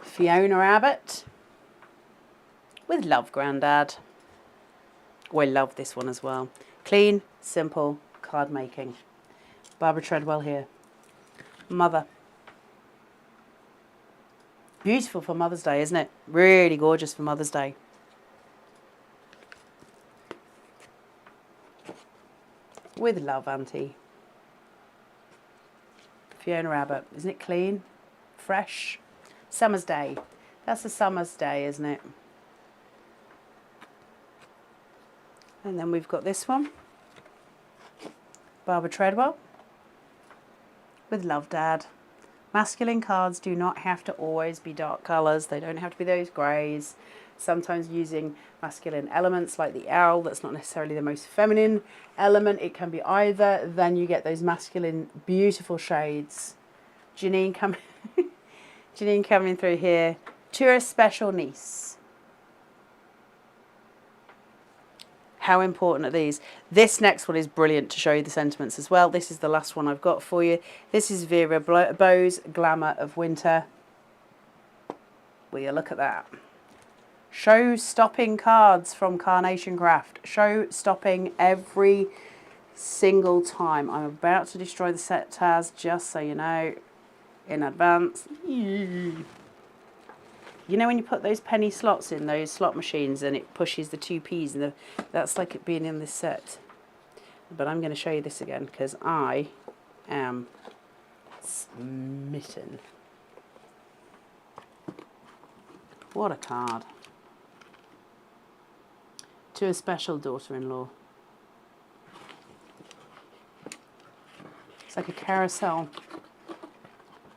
Fiona Abbott. With love, Grandad. Oh, I love this one as well. Clean, simple card making. Barbara Treadwell here. Mother. Beautiful for Mother's Day, isn't it? Really gorgeous for Mother's Day. With love, Auntie. Fiona Abbott. Isn't it clean? Fresh? Summer's Day. That's a summer's day, isn't it? And then we've got this one. Barbara Treadwell. With love, Dad. Masculine cards do not have to always be dark colours. They don't have to be those greys. Sometimes using masculine elements like the owl, that's not necessarily the most feminine element. It can be either. Then you get those masculine, beautiful shades. Janine Janine coming through here. To a special niece. How important are these? This next one is brilliant to show you the sentiments as well. This is the last one I've got for you. This is Vera Bowes' Glamour of Winter. Will you look at that? Show-stopping cards from Carnation Craft. Show-stopping every single time. I'm about to destroy the set, Taz, just so you know in advance. You know when you put those penny slots in those slot machines and it pushes the 2p's and that's like it being in this set. But I'm going to show you this again because I am smitten. What a card. To a special daughter-in-law. It's like a carousel.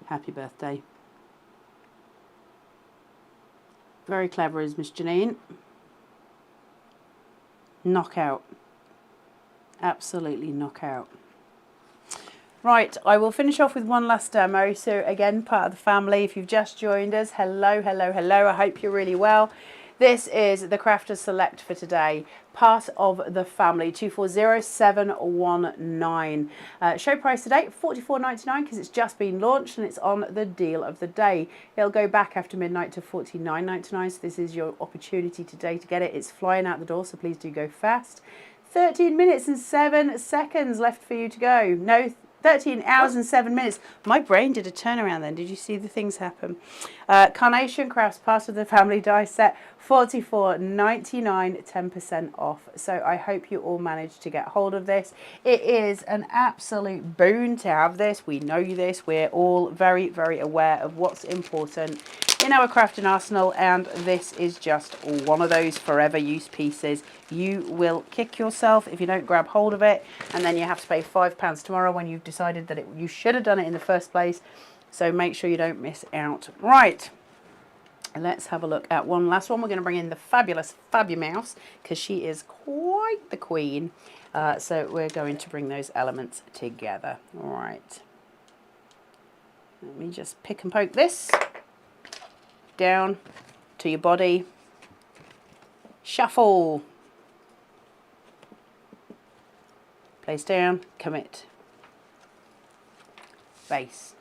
Happy birthday. Very clever is Miss Janine. Knockout. Absolutely knockout. Right, I will finish off with one last demo. So again, part of the family, if you've just joined us, hello, hello, hello. I hope you're really well. This is the Crafters Select for today, part of the family, 240719. Show price today, $44.99 because it's just been launched and it's on the deal of the day. It'll go back after midnight to $49.99, so this is your opportunity today to get it. It's flying out the door, so please do go fast. 13 minutes and 7 seconds left for you to go. No, 13 hours and 7 minutes. My brain did a turnaround then. Did you see the things happen? Carnation Crafts, part of the family die set, $44.99, 10% off. So I hope you all managed to get hold of this. It is an absolute boon to have this. We know this. We're all very, very aware of what's important in our crafting arsenal, and this is just one of those forever use pieces. You will kick yourself if you don't grab hold of it, and then you have to pay £5 tomorrow when you've decided that you should have done it in the first place. So make sure you don't miss out. Right, let's have a look at one last one. We're going to bring in the fabulous Fabumouse because she is quite the queen. So we're going to bring those elements together. All right, let me just pick and poke this down to your body. Shuffle. Place down. Commit. Base.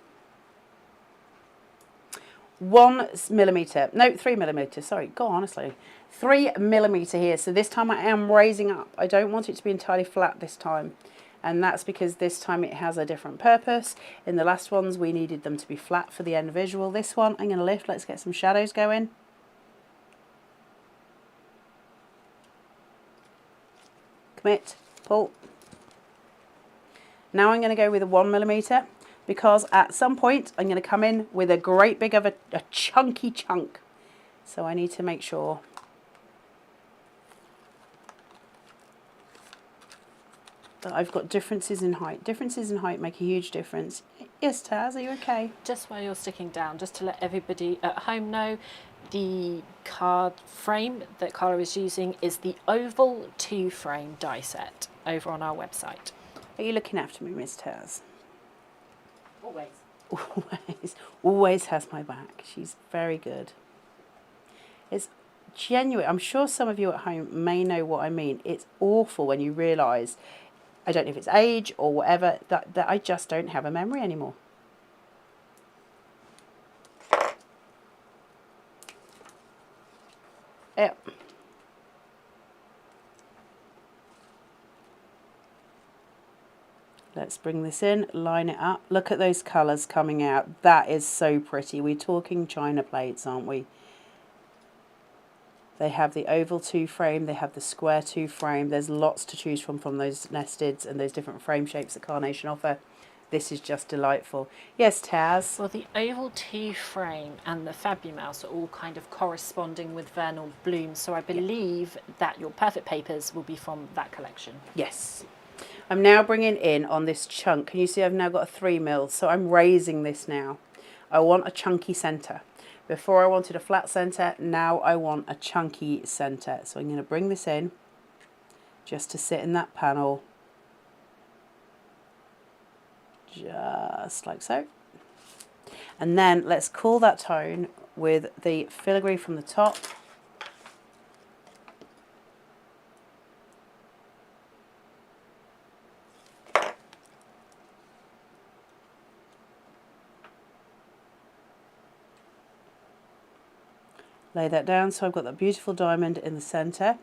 1 millimeter. No, 3 millimeter. Sorry, go honestly. 3 millimeter here. So this time I am raising up. I don't want it to be entirely flat this time. And that's because this time it has a different purpose. In the last ones, we needed them to be flat for the end visual. This one, I'm going to lift. Let's get some shadows going. Commit, pull. Now I'm going to go with a 1 millimeter because at some point I'm going to come in with a great big of a chunky chunk. So I need to make sure that I've got differences in height. Differences in height make a huge difference. Yes, Taz, are you okay? Just while you're sticking down, just to let everybody at home know, the card frame that Carla is using is the Oval 2 frame die set over on our website. Are you looking after me, Miss Taz? Always. Always. Always has my back. She's very good. It's genuine. I'm sure some of you at home may know what I mean. It's awful when you realise, I don't know if it's age or whatever, that I just don't have a memory anymore. Yep. Let's bring this in, line it up. Look at those colours coming out. That is so pretty. We're talking china plates, aren't we? They have the oval 2 frame, they have the square 2 frame. There's lots to choose from those nesteds and those different frame shapes that Carnation offer. This is just delightful. Yes, Taz? Well, the oval T frame and the Fabumouse are all kind of corresponding with vernal bloom, so I believe that your perfect papers will be from that collection. Yes. I'm now bringing in on this chunk. Can you see I've now got a 3mm, so I'm raising this now. I want a chunky centre. Before I wanted a flat centre, now I want a chunky centre. So I'm going to bring this in just to sit in that panel. Just like so. And then let's cool that tone with the filigree from the top. Lay that down so I've got that beautiful diamond in the centre.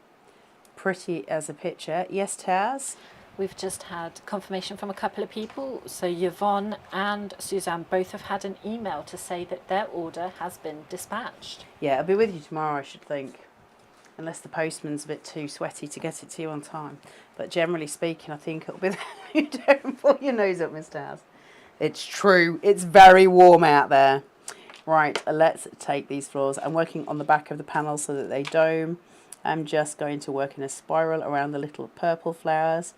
Pretty as a picture. Yes, Taz? We've just had confirmation from a couple of people. So Yvonne and Suzanne both have had an email to say that their order has been dispatched. Yeah, I'll be with you tomorrow, I should think. Unless the postman's a bit too sweaty to get it to you on time. But generally speaking, I think it'll be there. You don't pull your nose up, Mr. Taz. It's true. It's very warm out there. Right, let's take these floors. I'm working on the back of the panel so that they dome. I'm just going to work in a spiral around the little purple flowers,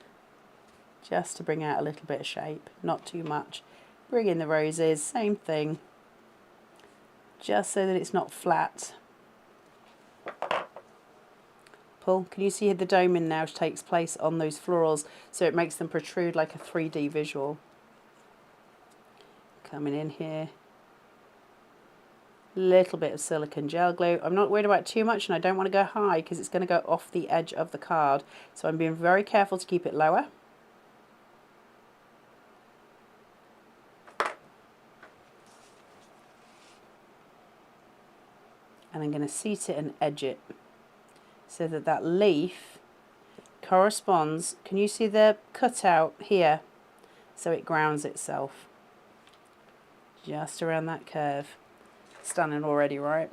just to bring out a little bit of shape, not too much. Bring in the roses, same thing, just so that it's not flat. Pull. Can you see the doming now takes place on those florals, so it makes them protrude like a 3D visual. Coming in here. Little bit of silicone gel glue. I'm not worried about too much, and I don't want to go high because it's going to go off the edge of the card. So I'm being very careful to keep it lower. And I'm going to seat it and edge it so that that leaf corresponds. Can you see the cutout here? So it grounds itself just around that curve. Stunning already, right?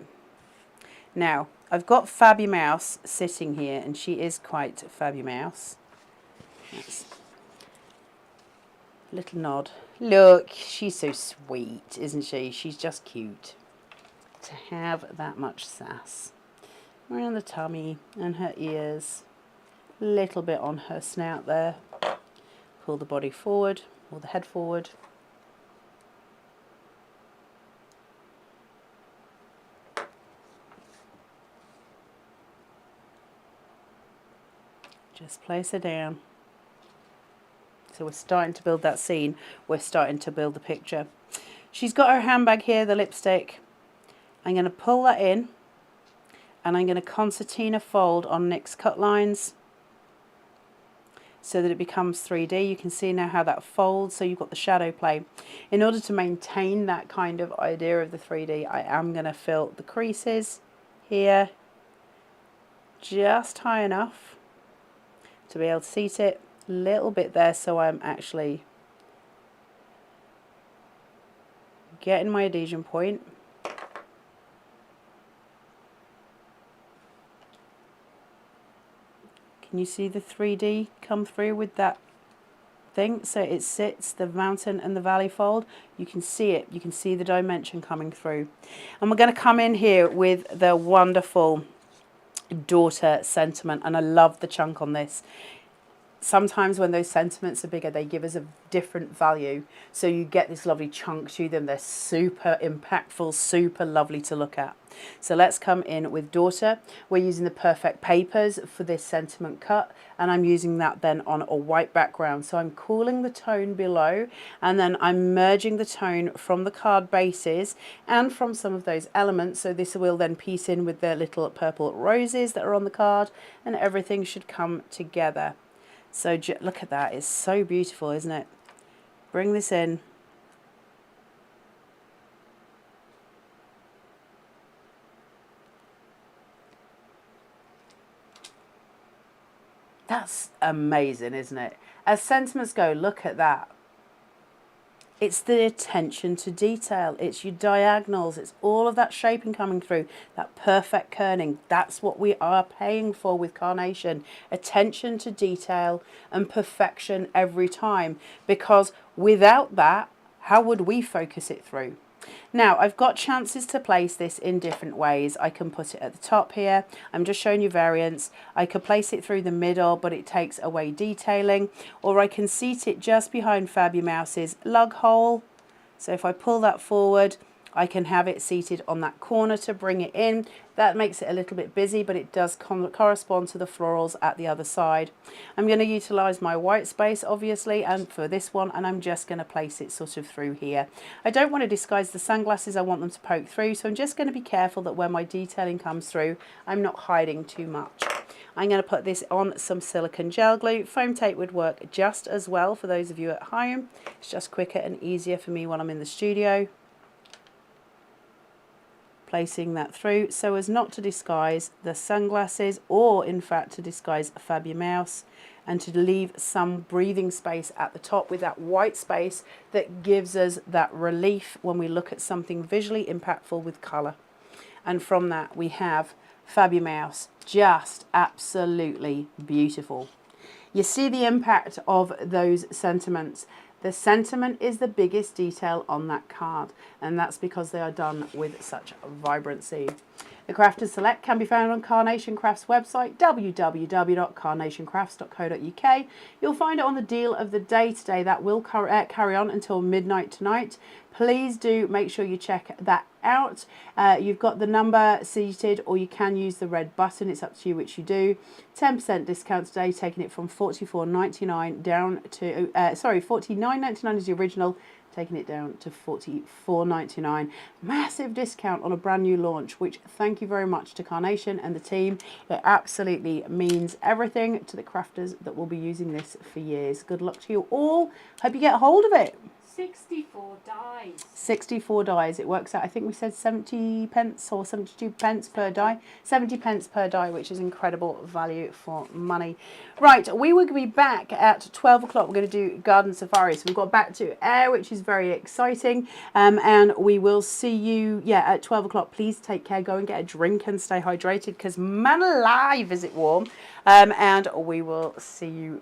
Now, I've got Fabumouse sitting here, and she is quite Fabumouse. That's a little nod. Look, she's so sweet, isn't she? She's just cute. To have that much sass. Around the tummy and her ears. Little bit on her snout there. Pull the body forward, or the head forward. Just place her down. So we're starting to build that scene. We're starting to build the picture. She's got her handbag here, the lipstick. I'm going to pull that in, and I'm going to concertina fold on Nick's cut lines so that it becomes 3D. You can see now how that folds, so you've got the shadow play. In order to maintain that kind of idea of the 3D, I am going to fill the creases here just high enough to be able to seat it a little bit there, so I'm actually getting my adhesion point. Can you see the 3D come through with that thing? So it sits, the mountain and the valley fold. You can see it. You can see the dimension coming through. And we're going to come in here with the wonderful daughter sentiment, and I love the chunk on this. Sometimes when those sentiments are bigger, they give us a different value, so you get this lovely chunk to them. They're super impactful, super lovely to look at. So let's come in with daughter. We're using the perfect papers for this sentiment cut, and I'm using that then on a white background. So I'm cooling the tone below, and then I'm merging the tone from the card bases and from some of those elements. So this will then piece in with the little purple roses that are on the card, and everything should come together. So look at that, it's so beautiful, isn't it? Bring this in. That's amazing, isn't it? As sentiments go, look at that. It's the attention to detail. It's your diagonals. It's all of that shaping coming through, that perfect kerning. That's what we are paying for with Carnation. Attention to detail and perfection every time. Because without that, how would we focus it through? Now, I've got chances to place this in different ways. I can put it at the top here. I'm just showing you variants. I could place it through the middle, but it takes away detailing. Or I can seat it just behind Fabumouse's lug hole. So if I pull that forward, I can have it seated on that corner to bring it in. That makes it a little bit busy, but it does correspond to the florals at the other side. I'm going to utilise my white space, obviously, and for this one, and I'm just going to place it sort of through here. I don't want to disguise the sunglasses. I want them to poke through, so I'm just going to be careful that when my detailing comes through, I'm not hiding too much. I'm going to put this on some silicone gel glue. Foam tape would work just as well for those of you at home. It's just quicker and easier for me when I'm in the studio. Placing that through so as not to disguise the sunglasses, or in fact to disguise Fabumouse, and to leave some breathing space at the top with that white space that gives us that relief when we look at something visually impactful with colour. And from that we have Fabumouse, just absolutely beautiful. You see the impact of those sentiments. The sentiment is the biggest detail on that card, and that's because they are done with such vibrancy. The Crafters Select can be found on Carnation Crafts website, www.carnationcrafts.co.uk. You'll find it on the deal of the day today. That will carry on until midnight tonight. Please do make sure you check that out. You've got the number seated, or you can use the red button. It's up to you which you do. 10% discount today, taking it from $44.99 down to, $49.99 is the original, taking it down to $44.99. Massive discount on a brand new launch, which thank you very much to Carnation and the team. It absolutely means everything to the crafters that will be using this for years. Good luck to you all. Hope you get hold of it. 64 dies. 64 dies. It works out, I think we said 70 pence or 72 pence per die. 70 pence per die, which is incredible value for money. Right, we will be back at 12 o'clock. We're going to do Garden Safari. So we've got Back to Air, which is very exciting. And we will see you, at 12 o'clock. Please take care. Go and get a drink and stay hydrated, because man alive, is it warm. And we will see you